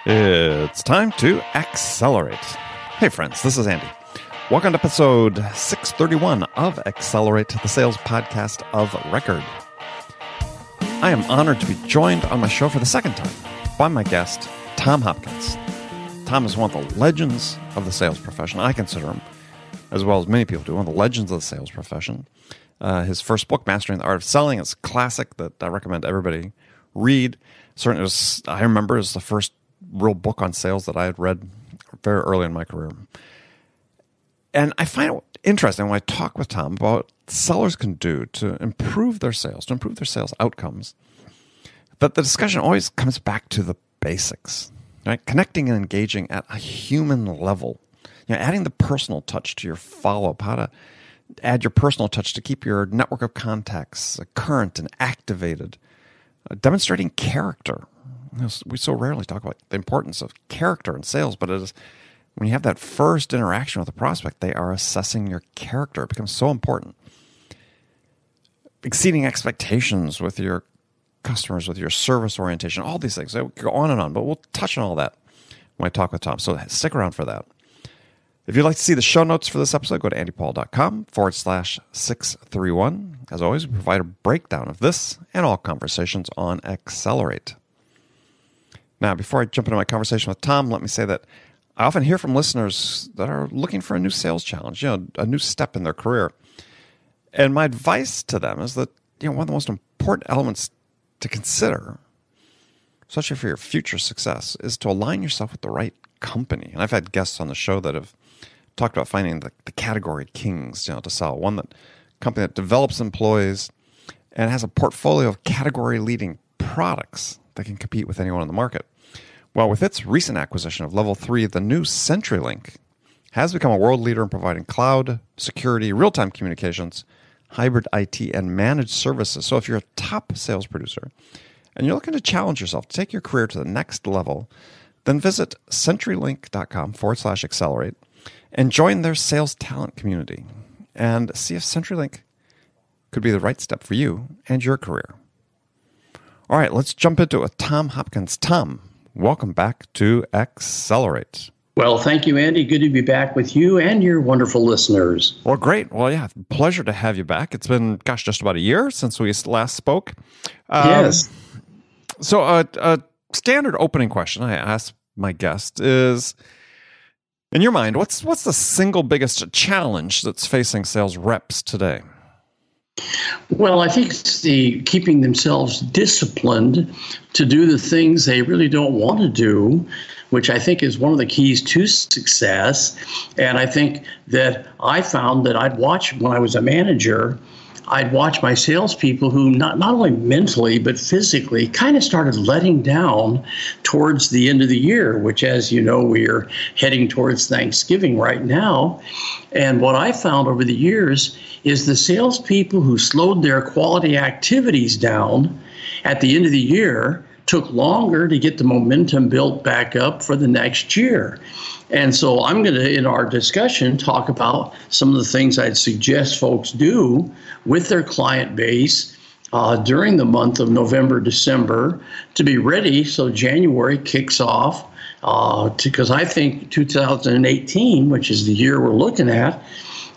It's time to accelerate. Hey friends, this is Andy. Welcome to episode 631 of Accelerate, the sales podcast of record. I am honored to be joined on my show for the second time by my guest, Tom Hopkins. Tom is one of the legends of the sales profession. I consider him, as well as many people do, one of the legends of the sales profession. His first book, Mastering the Art of Selling, is a classic that I recommend everybody read. Certainly, I remember it was the first real book on sales that I had read very early in my career. And I find it interesting when I talk with Tom about what sellers can do to improve their sales, to improve their sales outcomes, that the discussion always comes back to the basics, right? Connecting and engaging at a human level. Adding the personal touch to your follow-up, how to add your personal touch to keep your network of contacts current and activated. Demonstrating character. We so rarely talk about the importance of character in sales, but it is when you have that first interaction with a prospect, they are assessing your character. It becomes so important. Exceeding expectations with your customers, with your service orientation, all these things. We go on and on, but we'll touch on all that when I talk with Tom. So stick around for that. If you'd like to see the show notes for this episode, go to andypaul.com/631. As always, we provide a breakdown of this and all conversations on Accelerate. Now, before I jump into my conversation with Tom, let me say that I often hear from listeners that are looking for a new sales challenge, a new step in their career. And my advice to them is that one of the most important elements to consider, especially for your future success, is to align yourself with the right company. And I've had guests on the show that have talked about finding the category kings, to sell. One company that develops employees and has a portfolio of category-leading products that can compete with anyone in the market. Well, with its recent acquisition of Level 3, the new CenturyLink has become a world leader in providing cloud, security, real-time communications, hybrid IT, and managed services. So if you're a top sales producer and you're looking to challenge yourself to take your career to the next level, then visit CenturyLink.com/accelerate and join their sales talent community and see if CenturyLink could be the right step for you and your career. All right, let's jump into it with Tom Hopkins. Tom, welcome back to Accelerate. Well, thank you, Andy. Good to be back with you and your wonderful listeners. Well, great. Well, yeah, pleasure to have you back. It's been, just about a year since we last spoke. Yes. So a standard opening question I ask my guest is, in your mind, what's the single biggest challenge that's facing sales reps today? Well, I think it's the keeping themselves disciplined to do the things they really don't want to do, which I think is one of the keys to success. And I think that I found that I'd watch when I was a manager, I'd watch my salespeople who not only mentally, but physically kind of started letting down towards the end of the year, which, as you know, we are heading towards Thanksgiving right now. And what I found over the years is the salespeople who slowed their quality activities down at the end of the year took longer to get the momentum built back up for the next year. And so I'm going to, in our discussion, talk about some of the things I'd suggest folks do with their client base during the month of November, December to be ready so January kicks off. Because I think 2018, which is the year we're looking at,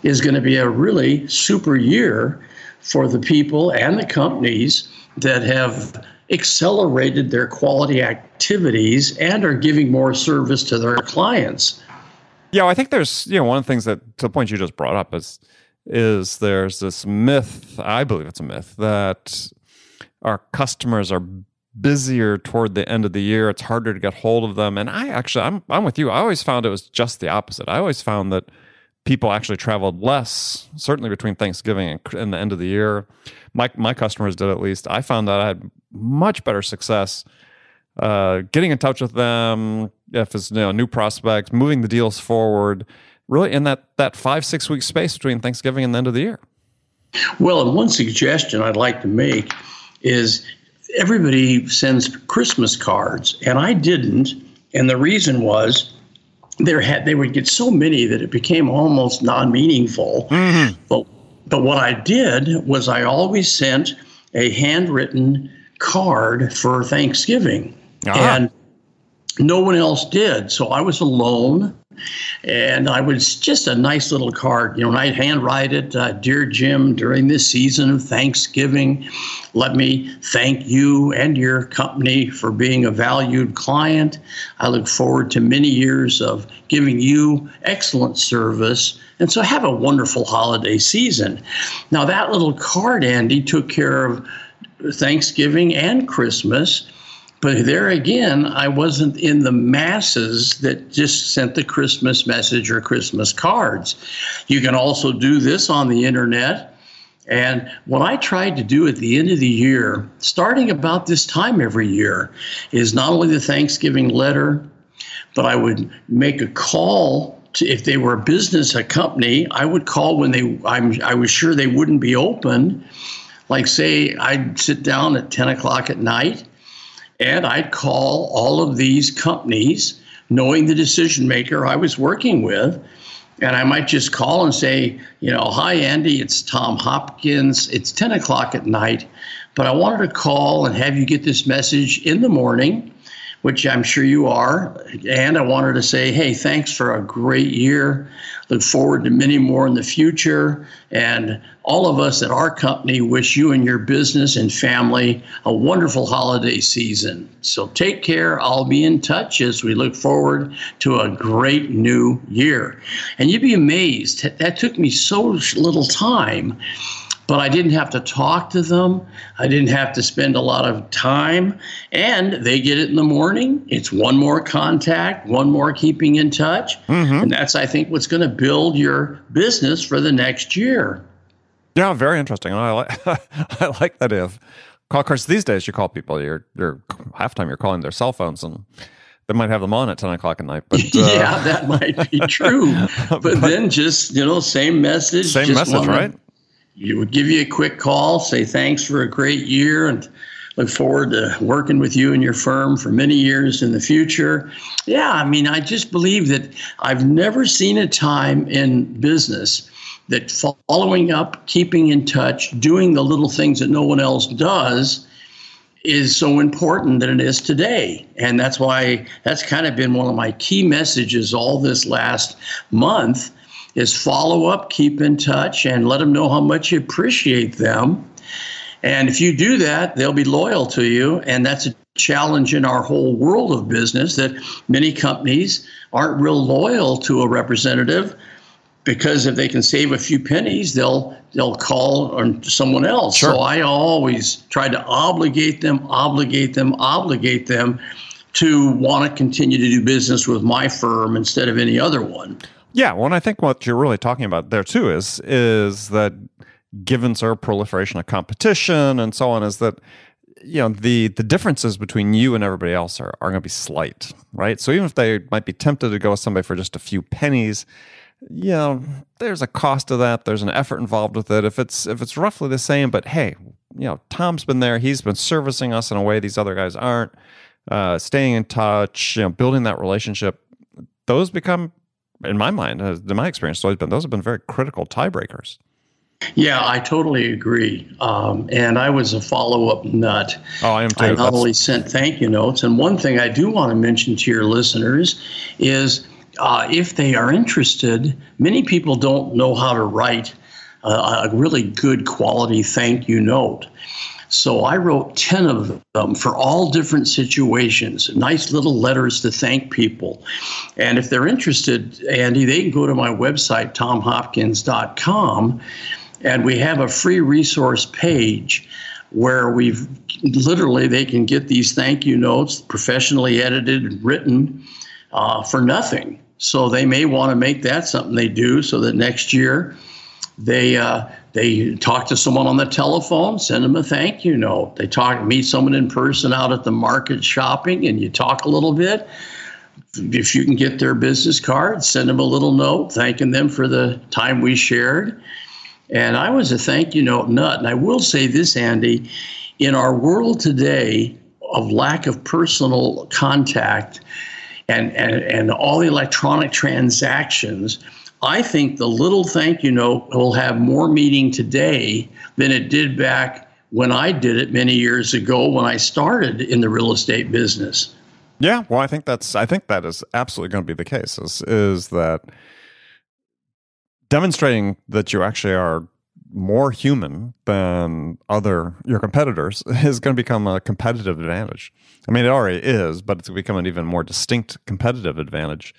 is going to be a really super year for the people and the companies that have accelerated their quality activities and are giving more service to their clients. Yeah, I think there's, one of the things that, to the point you just brought up, is there's this myth, I believe it's a myth, that our customers are busier toward the end of the year. It's harder to get hold of them. And I'm with you. I always found it was just the opposite. I always found that people actually traveled less, certainly between Thanksgiving and the end of the year. My customers did, at least. I found that I had much better success getting in touch with them, if it's new prospects, moving the deals forward, really in that 5-6 week space between Thanksgiving and the end of the year. Well, and one suggestion I'd like to make is everybody sends Christmas cards, and I didn't. And the reason was they would get so many that it became almost non-meaningful. Mm-hmm. But what I did was I always sent a handwritten card for Thanksgiving. Ah. And no one else did. So I was alone. And I was just a nice little card, and I'd handwrite it, Dear Jim, during this season of Thanksgiving, let me thank you and your company for being a valued client. I look forward to many years of giving you excellent service. And so have a wonderful holiday season. Now, that little card, Andy, took care of Thanksgiving and Christmas. But there again, I wasn't in the masses that just sent the Christmas message or Christmas cards. You can also do this on the internet. And what I tried to do at the end of the year, starting about this time every year, is not only the Thanksgiving letter, but I would make a call to, if they were a business, a company, I would call when I was sure they wouldn't be open. Like say I'd sit down at 10 o'clock at night, and I'd call all of these companies, knowing the decision maker I was working with. And I might just call and say, hi, Andy, it's Tom Hopkins. It's 10 o'clock at night, but I wanted to call and have you get this message in the morning, which I'm sure you are. And I wanted to say, hey, thanks for a great year. Look forward to many more in the future. And all of us at our company wish you and your business and family a wonderful holiday season. So take care. I'll be in touch as we look forward to a great new year. And you'd be amazed. That took me so little time. But I didn't have to talk to them. I didn't have to spend a lot of time. And they get it in the morning. It's one more contact, one more keeping in touch. Mm-hmm. And that's, I think, what's going to build your business for the next year. Yeah, very interesting. I like that. Of course, these days you call people, you're half the time you're calling their cell phones, and they might have them on at 10 o'clock at night. But yeah, that might be true. But then just, same message. Same message, right? You would give you a quick call, say thanks for a great year, and look forward to working with you and your firm for many years in the future. Yeah, I just believe that I've never seen a time in business that following up, keeping in touch, doing the little things that no one else does is so important than it is today. And that's why that's kind of been one of my key messages all this last month is follow up, keep in touch, and let them know how much you appreciate them. And if you do that, they'll be loyal to you. And that's a challenge in our whole world of business, that many companies aren't real loyal to a representative, because if they can save a few pennies, they'll call on someone else. Sure. So I always try to obligate them to want to continue to do business with my firm instead of any other one. Yeah, well, and I think what you're really talking about there too is that given sort of proliferation of competition and so on, is that the differences between you and everybody else are going to be slight, right? So even if they might be tempted to go with somebody for just a few pennies, there's a cost to that. There's an effort involved with it. If it's roughly the same, but hey, Tom's been there. He's been servicing us in a way these other guys aren't. Staying in touch, building that relationship, those become, in my mind, in my experience, those have been very critical tiebreakers. Yeah, I totally agree. And I was a follow-up nut. Oh, I am too. I not only sent thank you notes, and one thing I do want to mention to your listeners is if they are interested, many people don't know how to write a really good quality thank you note. So I wrote 10 of them for all different situations, nice little letters to thank people. And if they're interested, Andy, they can go to my website, tomhopkins.com, and we have a free resource page where they can get these thank you notes professionally edited and written for nothing. So they may want to make that something they do, so that next year they talk to someone on the telephone, send them a thank you note. They meet someone in person out at the market shopping, and you talk a little bit. If you can get their business card, send them a little note thanking them for the time we shared. And I was a thank you note nut. And I will say this, Andy, in our world today of lack of personal contact and all the electronic transactions, I think the little thank you note will have more meaning today than it did back when I did it many years ago when I started in the real estate business. Yeah, well, I think that is absolutely going to be the case. Is that demonstrating that you actually are more human than your competitors is going to become a competitive advantage. I mean, it already is, but it's become an even more distinct competitive advantage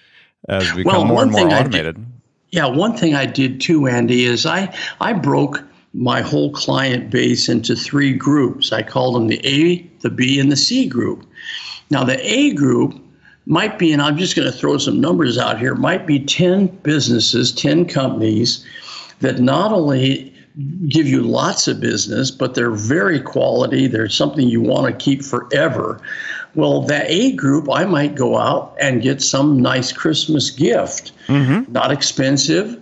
as we become more and more automated. One thing I did too, Andy, is I broke my whole client base into 3 groups. I called them the A, the B, and the C group. Now, the A group might be, and I'm just going to throw some numbers out here, might be 10 businesses, 10 companies that not only give you lots of business, but they're very quality. They're something you want to keep forever. Well, that A group, I might go out and get some nice Christmas gift, not expensive,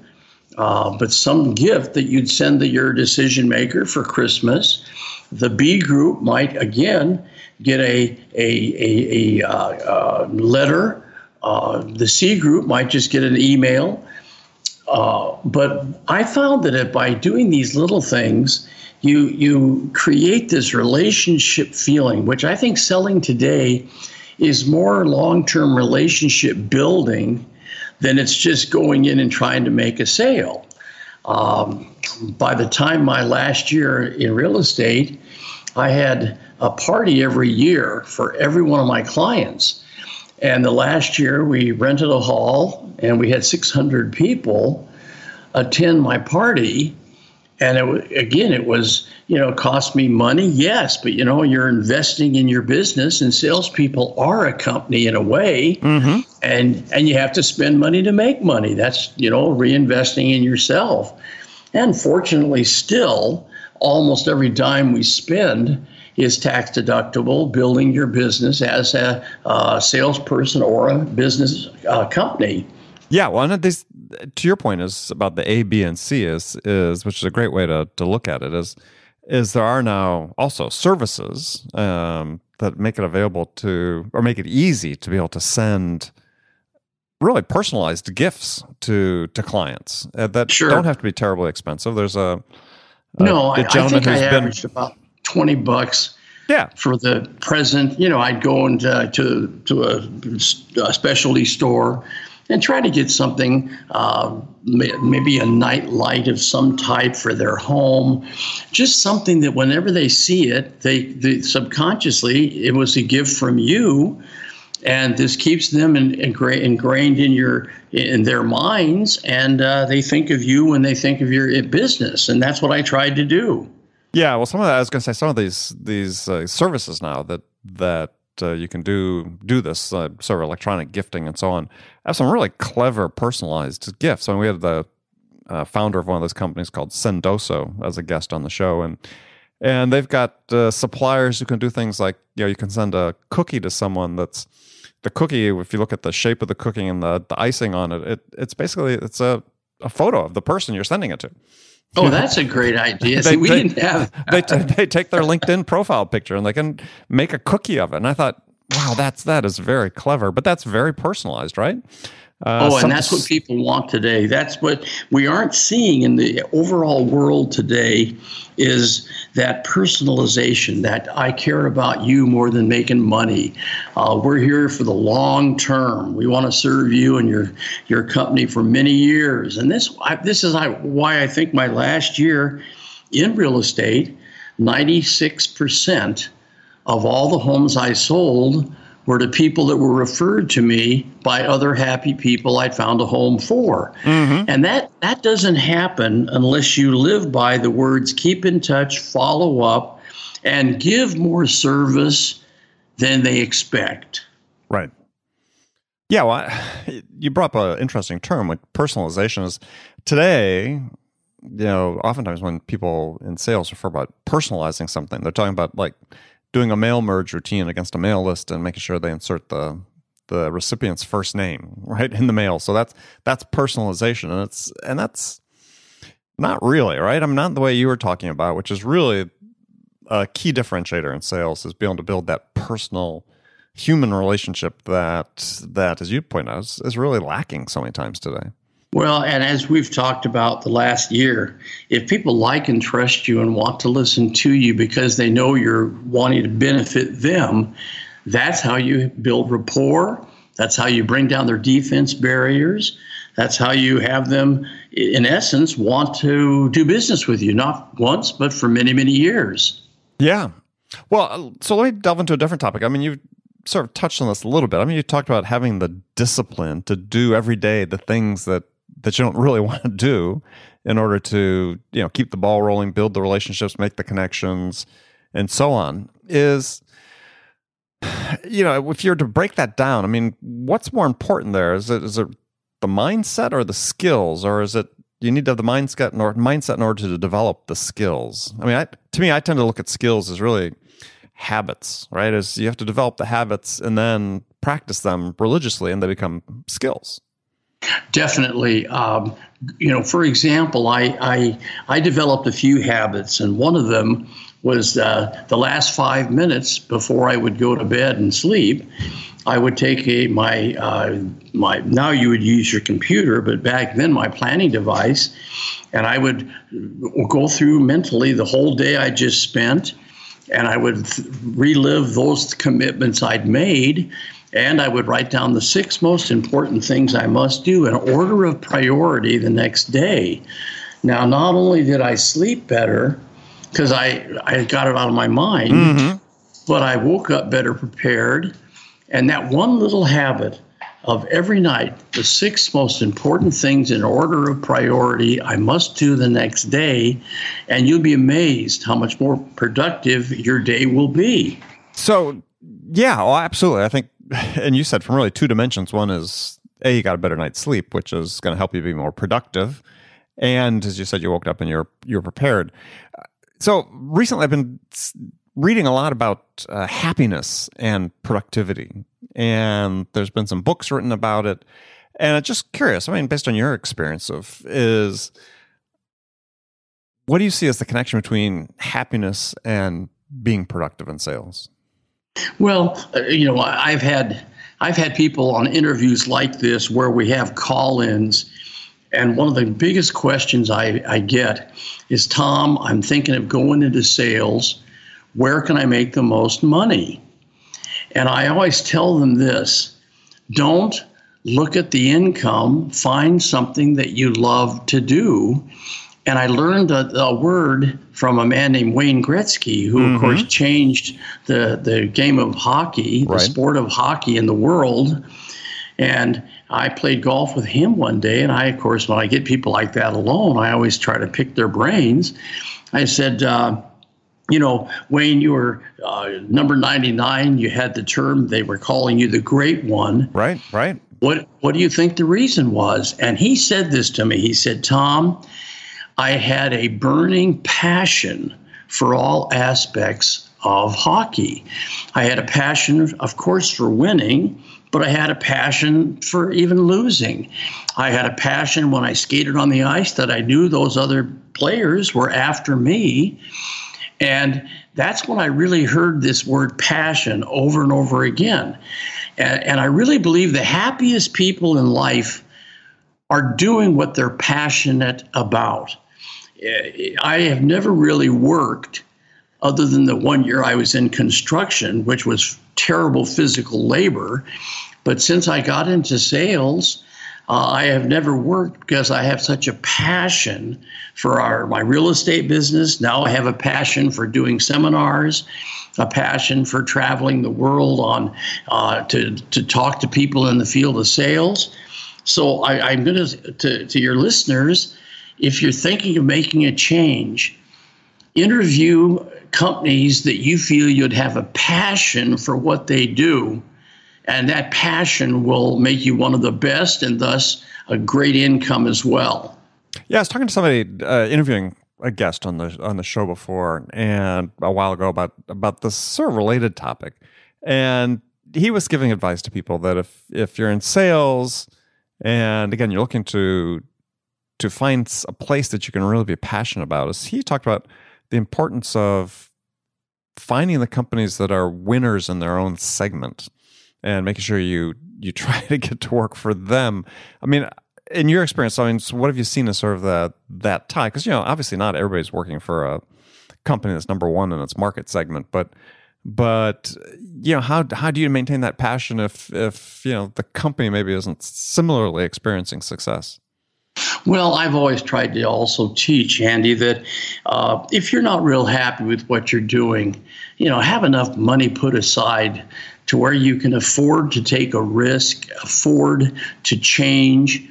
but some gift that you'd send to your decision maker for Christmas. The B group might, again, get a letter. The C group might just get an email. But I found that by doing these little things, you create this relationship feeling, which I think selling today is more long-term relationship building than it's just going in and trying to make a sale. By the time my last year in real estate, I had a party every year for every one of my clients. And the last year we rented a hall and we had 600 people attend my party. And it was, cost me money. Yes, but you're investing in your business, and salespeople are a company in a way, and you have to spend money to make money. That's, reinvesting in yourself. And fortunately, still, almost every dime we spend is tax deductible, building your business as a salesperson or a business company. Yeah, well, and this, to your point, is about the A, B, and C is which is a great way to look at it. Is there are now also services that make it available to, or make it easy to be able to send really personalized gifts to clients that don't have to be terribly expensive. There's I think I averaged about $20 for the present. I'd go into to a specialty store and try to get something, maybe a night light of some type for their home, just something that whenever they see it, they subconsciously, it was a gift from you, and this keeps them ingrained in their minds, and they think of you when they think of your business, and that's what I tried to do. Yeah, well, I was going to say some of these services now that you can do this sort of electronic gifting and so on, have some really clever personalized gifts. I mean, we had the founder of one of those companies called Sendoso as a guest on the show, and they've got suppliers who can do things like, you can send a cookie to someone that's the cookie. If you look at the shape of the cookie and the icing on it, it's basically a photo of the person you're sending it to. Oh, that's a great idea. We didn't have. They take their LinkedIn profile picture and they can make a cookie of it. And I thought, wow, that is very clever, but that's very personalized, right? And that's what people want today. That's what we aren't seeing in the overall world today, is that personalization, that I care about you more than making money. We're here for the long term. We want to serve you and your company for many years. And this is why I think my last year in real estate, 96% of all the homes I sold were to people that were referred to me by other happy people I'd found a home for. And that doesn't happen unless you live by the words, keep in touch, follow up, and give more service than they expect. Right. Yeah, well, you brought up an interesting term, like personalization. Is today, oftentimes when people in sales refer about personalizing something, they're talking about like doing a mail merge routine against a mail list and making sure they insert the recipient's first name right in the mail. So that's personalization, and that's not really right. I'm not the way you were talking about, which is really a key differentiator in sales, is being able to build that personal human relationship that as you point out is really lacking so many times today. Well, and as we've talked about the last year, if people like and trust you and want to listen to you because they know you're wanting to benefit them, that's how you build rapport. That's how you bring down their defense barriers. That's how you have them, in essence, want to do business with you, not once, but for many, many years. Yeah. Well, so let me delve into a different topic. I mean, you sort of touched on this a little bit. I mean, you talked about having the discipline to do every day the things that you don't really want to do in order to, keep the ball rolling, build the relationships, make the connections, and so on. If you're to break that down, I mean, what's more important there? Is it the mindset or the skills, or is it you need to have the mindset in order to develop the skills? I mean, to me, I tend to look at skills as really habits, right? As you have to develop the habits and then practice them religiously, and they become skills. Definitely. For example, I developed a few habits, and one of them was the last 5 minutes before I would go to bed and sleep. I would take my now you would use your computer, but back then my planning device, and I would go through mentally the whole day I just spent, and I would relive those commitments I'd made. And I would write down the 6 most important things I must do in order of priority the next day. Now, not only did I sleep better, because I got it out of my mind, but I woke up better prepared. And that one little habit of every night, the 6 most important things in order of priority I must do the next day, and you'll be amazed how much more productive your day will be. So, yeah, well, absolutely. I think, and you said from really 2 dimensions. One is, you got a better night's sleep, which is going to help you be more productive. And as you said, you woke up and you're prepared. So recently I've been reading a lot about happiness and productivity. And there's been some books written about it. And I'm just curious, I mean, based on your experience what do you see as the connection between happiness and being productive in sales? Well, I've had people on interviews like this where we have call-ins, and one of the biggest questions I get is, Tom, I'm thinking of going into sales. Where can I make the most money? And I always tell them this: don't look at the income, find something that you love to do. And I learned a word from a man named Wayne Gretzky, who, of course, changed the game of hockey, the sport of hockey in the world. And I played golf with him one day. And I, of course, when I get people like that alone, I always try to pick their brains. I said, Wayne, you were number 99. You had the term, they were calling you the great one. Right. What do you think the reason was? And he said this to me. He said, Tom, I had a burning passion for all aspects of hockey. I had a passion, of course, for winning, but I had a passion for even losing. I had a passion when I skated on the ice that I knew those other players were after me. And that's when I really heard this word passion over and over again. And I really believe the happiest people in life are doing what they're passionate about. I have never really worked, other than the 1 year I was in construction, which was terrible physical labor. But since I got into sales, I have never worked because I have such a passion for my real estate business. Now I have a passion for doing seminars, a passion for traveling the world to talk to people in the field of sales. So I'm going to your listeners, if you're thinking of making a change, interview companies that you feel you'd have a passion for what they do, and that passion will make you one of the best and thus a great income as well. Yeah, I was talking to somebody interviewing a guest on the show before, and a while ago about this sort of related topic, and he was giving advice to people that if you're in sales, and again you're looking to find a place that you can really be passionate about, is he talked about the importance of finding the companies that are winners in their own segment and making sure you try to get to work for them. I mean, in your experience, I mean, so what have you seen as sort of that tie? Because, obviously not everybody's working for a company that's number one in its market segment, but how do you maintain that passion if the company maybe isn't similarly experiencing success? Well, I've always tried to also teach, Andy, that if you're not real happy with what you're doing, have enough money put aside to where you can afford to take a risk, afford to change.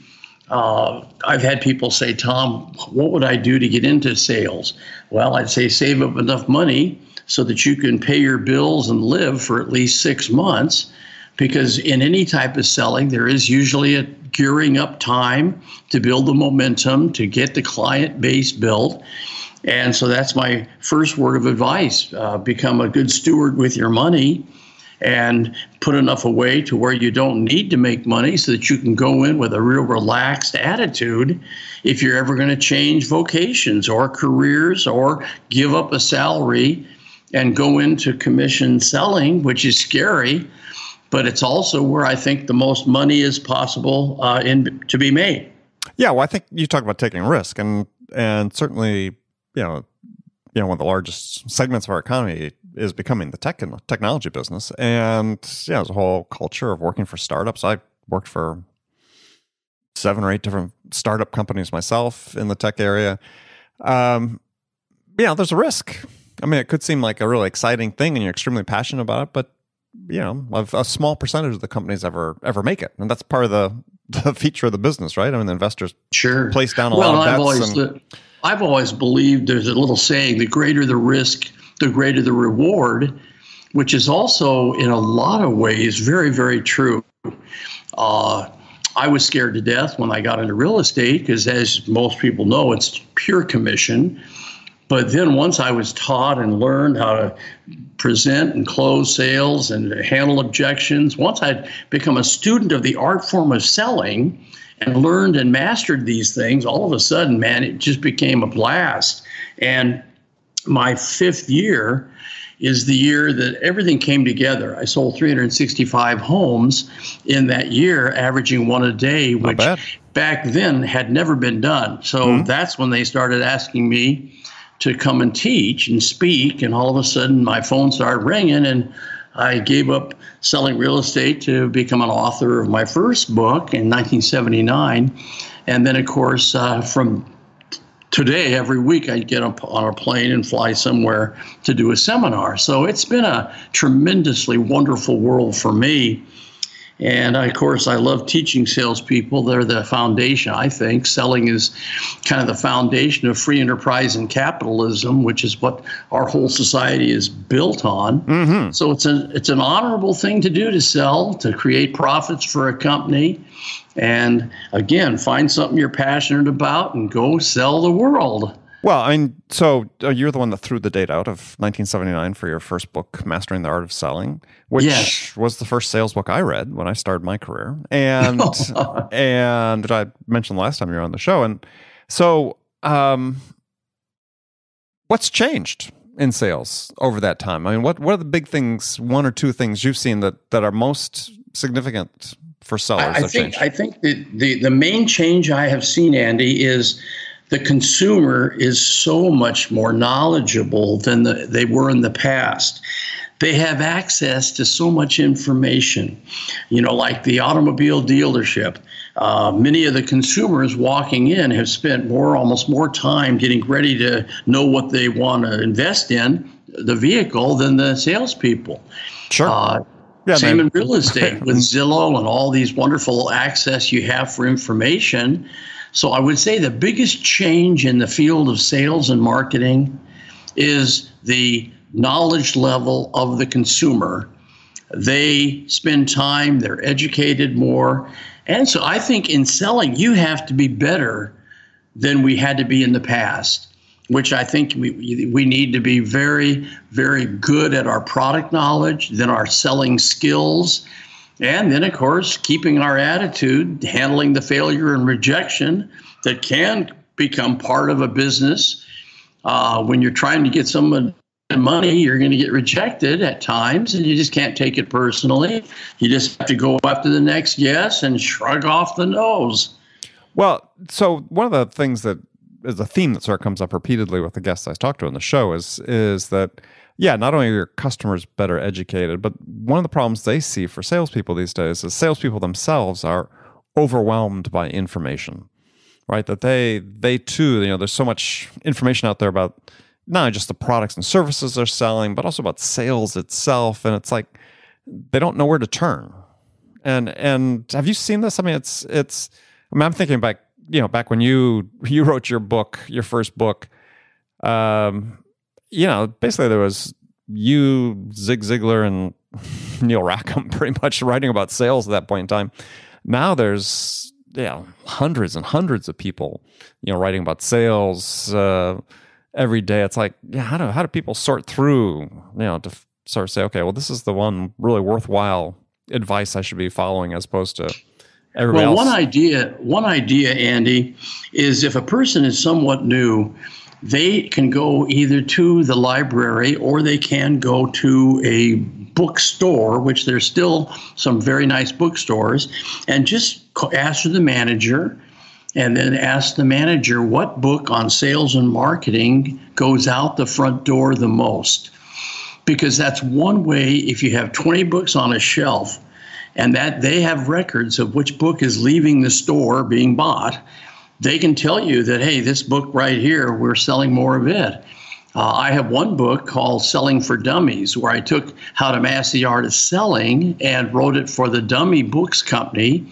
I've had people say, Tom, what would I do to get into sales? Well, I'd say save up enough money so that you can pay your bills and live for at least 6 months. Because in any type of selling, there is usually a gearing up time to build the momentum, to get the client base built. And so that's my first word of advice. Become a good steward with your money and put enough away to where you don't need to make money so that you can go in with a real relaxed attitude if you're ever going to change vocations or careers or give up a salary and go into commission selling, which is scary, but it's also where I think the most money is possible to be made. Yeah, well, I think you talk about taking risk, and certainly, one of the largest segments of our economy is becoming the technology business, and there's a whole culture of working for startups. I worked for 7 or 8 different startup companies myself in the tech area. There's a risk. I mean, it could seem like a really exciting thing, and you're extremely passionate about it, but a small percentage of the companies ever make it, and that's part of the feature of the business, right? I mean, the investors place down a lot of bets. I've always believed there's a little saying: the greater the risk, the greater the reward, which is also in a lot of ways very, very true. I was scared to death when I got into real estate because, as most people know, it's pure commission. But then once I was taught and learned how to present and close sales and handle objections, once I'd become a student of the art form of selling and learned and mastered these things, all of a sudden, man, it just became a blast. And my 5th year is the year that everything came together. I sold 365 homes in that year, averaging 1 a day, which back then had never been done. So that's when they started asking me to come and teach and speak, and all of a sudden my phone started ringing, and I gave up selling real estate to become an author of my first book in 1979. And then, of course, from today, every week I get up on a plane and fly somewhere to do a seminar. So it's been a tremendously wonderful world for me. And of course, I love teaching salespeople. They're the foundation, I think. Selling is kind of the foundation of free enterprise and capitalism, which is what our whole society is built on. Mm-hmm. So it's an honorable thing to do, to sell, to create profits for a company. And again, find something you're passionate about and go sell the world. Well, I mean, so you're the one that threw the date out of 1979 for your first book, Mastering the Art of Selling, which was the first sales book I read when I started my career. And and I mentioned the last time you were on the show. And so what's changed in sales over that time? I mean, what are the big things, 1 or 2 things you've seen that are most significant for sellers? I think the main change I have seen, Andy, is the consumer is so much more knowledgeable than they were in the past. They have access to so much information, like the automobile dealership. Many of the consumers walking in have spent almost more time getting ready to know what they want to invest in the vehicle than the salespeople. Sure. Same in real estate with Zillow and all these wonderful access you have for information. So I would say the biggest change in the field of sales and marketing is the knowledge level of the consumer. They spend time, they're educated more. And so I think in selling, you have to be better than we had to be in the past, which I think we need to be very, very good at our product knowledge, then our selling skills. And then, of course, keeping our attitude, handling the failure and rejection that can become part of a business. When you're trying to get someone money, you're going to get rejected at times, and you just can't take it personally. You just have to go after the next yes and shrug off the nose. Well, so one of the things that is a theme that sort of comes up repeatedly with the guests I talk to on the show is that, yeah, not only are your customers better educated, but one of the problems they see for salespeople these days is salespeople themselves are overwhelmed by information, right? That they too, there's so much information out there about not just the products and services they're selling, but also about sales itself, and it's like they don't know where to turn. And have you seen this? I mean, it's. I mean, I'm thinking back, back when you wrote your book, your first book. Basically there was you, Zig Ziglar, and Neil Rackham pretty much writing about sales at that point in time. Now there's hundreds and hundreds of people, writing about sales every day. It's like, how do people sort through, to sort of say, okay, well, this is the one really worthwhile advice I should be following as opposed to everybody else. One idea, Andy, is if a person is somewhat new, they can go either to the library or they can go to a bookstore, which there's still some very nice bookstores, and just ask the manager, and then ask the manager what book on sales and marketing goes out the front door the most. Because that's one way, if you have 20 books on a shelf, and that they have records of which book is leaving the store being bought, they can tell you that, hey, this book right here, we're selling more of it. I have one book called Selling for Dummies, where I took How to Master the Art of Selling and wrote it for the Dummy Books Company.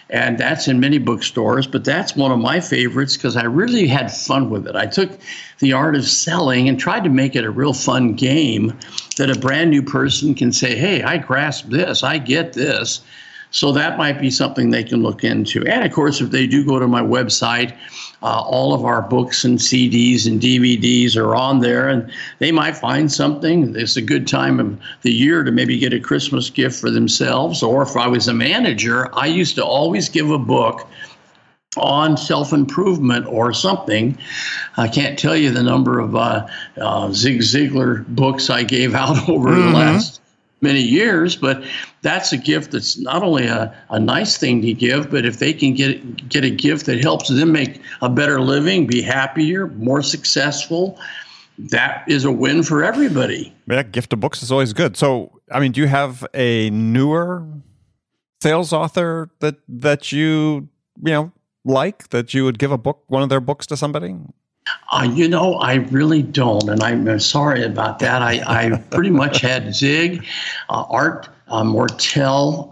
And that's in many bookstores, but that's one of my favorites because I really had fun with it. I took the art of selling and tried to make it a real fun game that a brand new person can say, hey, I grasp this, I get this. So that might be something they can look into. And of course, if they do go to my website, all of our books and CDs and DVDs are on there, and they might find something. It's a good time of the year to maybe get a Christmas gift for themselves. Or if I was a manager, I used to always give a book on self-improvement or something. I can't tell you the number of Zig Ziglar books I gave out over the last many years, but that's a gift that's not only a nice thing to give, but if they can get a gift that helps them make a better living, be happier, more successful, that is a win for everybody. Yeah, gift of books is always good. So, I mean, do you have a newer sales author that you like, that you would give one of their books to somebody? I really don't, and I'm sorry about that. I pretty much had Zig. Art Mortel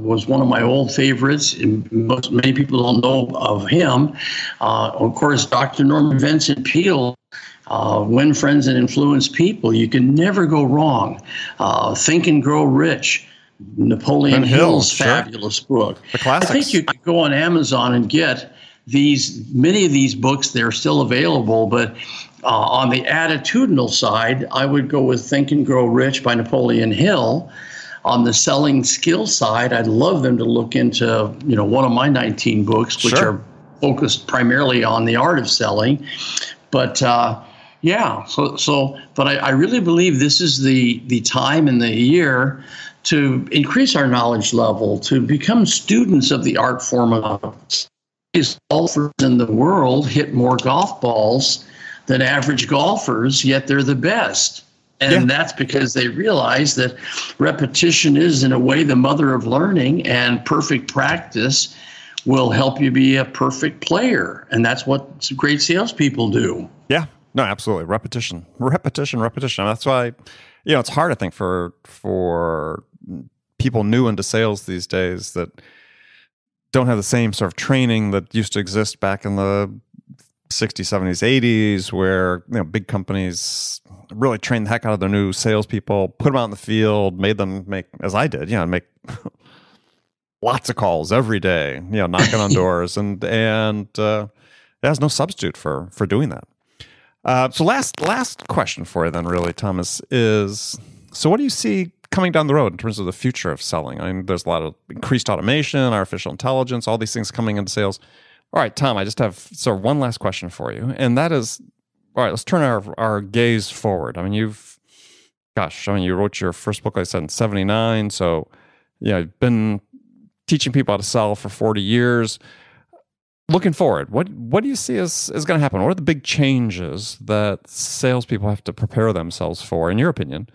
was one of my old favorites. Many people don't know of him. Of course, Dr. Norman Vincent Peale, Win Friends and Influence People. You can never go wrong. Think and Grow Rich. Napoleon Hill's fabulous book. The classics. I think you could go on Amazon and get many of these books. They're still available, but on the attitudinal side, I would go with Think and Grow Rich by Napoleon Hill. On the selling skill side, I'd love them to look into one of my 19 books, which are focused primarily on the art of selling. But but I really believe this is the time in the year to increase our knowledge level, to become students of the art form of golfers in the world hit more golf balls than average golfers, yet they're the best. And that's because they realize that repetition is, in a way, the mother of learning, and perfect practice will help you be a perfect player. And that's what great salespeople do. Yeah, no, absolutely. Repetition. And that's why, it's hard, I think, for people new into sales these days that don't have the same sort of training that used to exist back in the 60s, 70s, 80s, where big companies really trained the heck out of their new salespeople, put them out in the field, made them make, as I did, make lots of calls every day, knocking on doors, and there's no substitute for doing that. So last question for you then, really, Thomas, is so what do you see coming down the road in terms of the future of selling? I mean, there's a lot of increased automation, artificial intelligence, all these things coming into sales. All right, Tom, I just have sort of one last question for you, and that is, all right, let's turn our gaze forward. I mean, you wrote your first book, like I said, in 1979, so you've been teaching people how to sell for 40 years. looking forward, what do you see is going to happen? What are the big changes that salespeople have to prepare themselves for, in your opinion,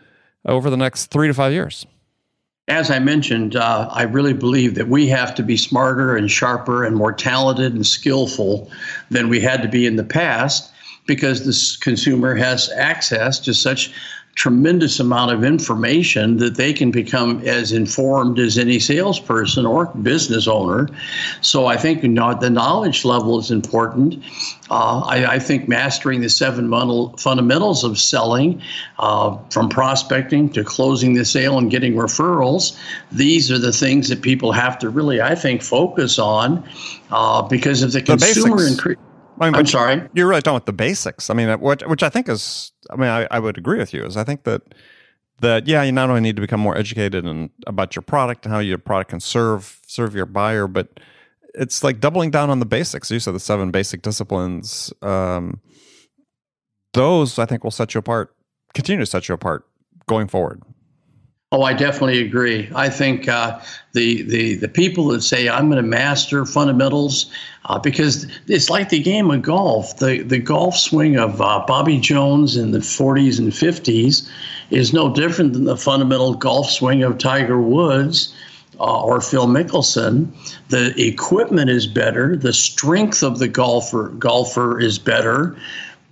over the next 3 to 5 years? As I mentioned, I really believe that we have to be smarter and sharper and more talented and skillful than we had to be in the past, because this consumer has access to such tremendous amount of information that they can become as informed as any salesperson or business owner. So I think the knowledge level is important. I think mastering the 7 fundamentals of selling, from prospecting to closing the sale and getting referrals, these are the things that people have to really, I think, focus on, because if the consumer I'm sorry. You're really talking about the basics. I mean, which I think is, I mean, I would agree with you, is I think that yeah, you not only need to become more educated about your product and how your product can serve your buyer, but it's like doubling down on the basics. You said the 7 basic disciplines. Those, I think, will set you apart, continue to set you apart going forward. Oh, I definitely agree. I think the people that say, I'm going to master fundamentals, because it's like the game of golf. The golf swing of Bobby Jones in the 40s and 50s is no different than the fundamental golf swing of Tiger Woods or Phil Mickelson. The equipment is better. The strength of the golfer is better.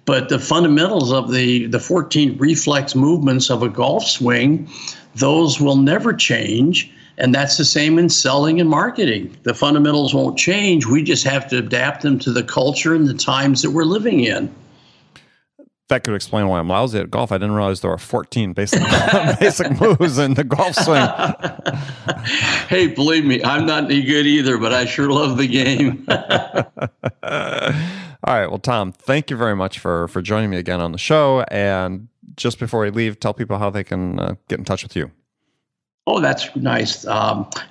But the fundamentals of the 14 reflex movements of a golf swing, those will never change. And that's the same in selling and marketing. The fundamentals won't change. We just have to adapt them to the culture and the times that we're living in. That could explain why I'm lousy at golf. I didn't realize there were 14 basic moves in the golf swing. Hey, believe me, I'm not any good either, but I sure love the game. All right. Well, Tom, thank you very much for joining me again on the show. And just before we leave, tell people how they can get in touch with you. Oh, that's nice.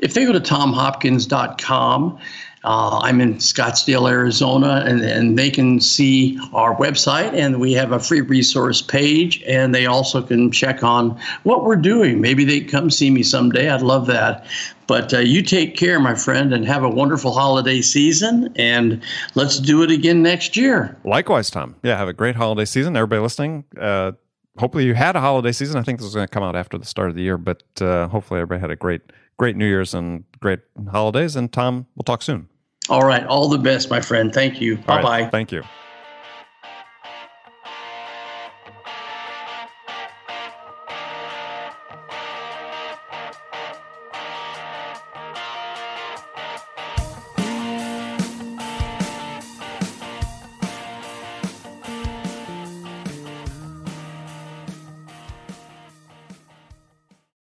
If they go to tomhopkins.com, I'm in Scottsdale, Arizona, and they can see our website, and we have a free resource page, and they also can check on what we're doing. Maybe they come see me someday. I'd love that. But you take care, my friend, and have a wonderful holiday season, and let's do it again next year. Likewise, Tom. Yeah, have a great holiday season. Everybody listening, hopefully you had a holiday season. I think this is going to come out after the start of the year, but hopefully everybody had a great New Year's and great holidays. And Tom, we'll talk soon. All right. All the best, my friend. Thank you. Bye-bye. Thank you.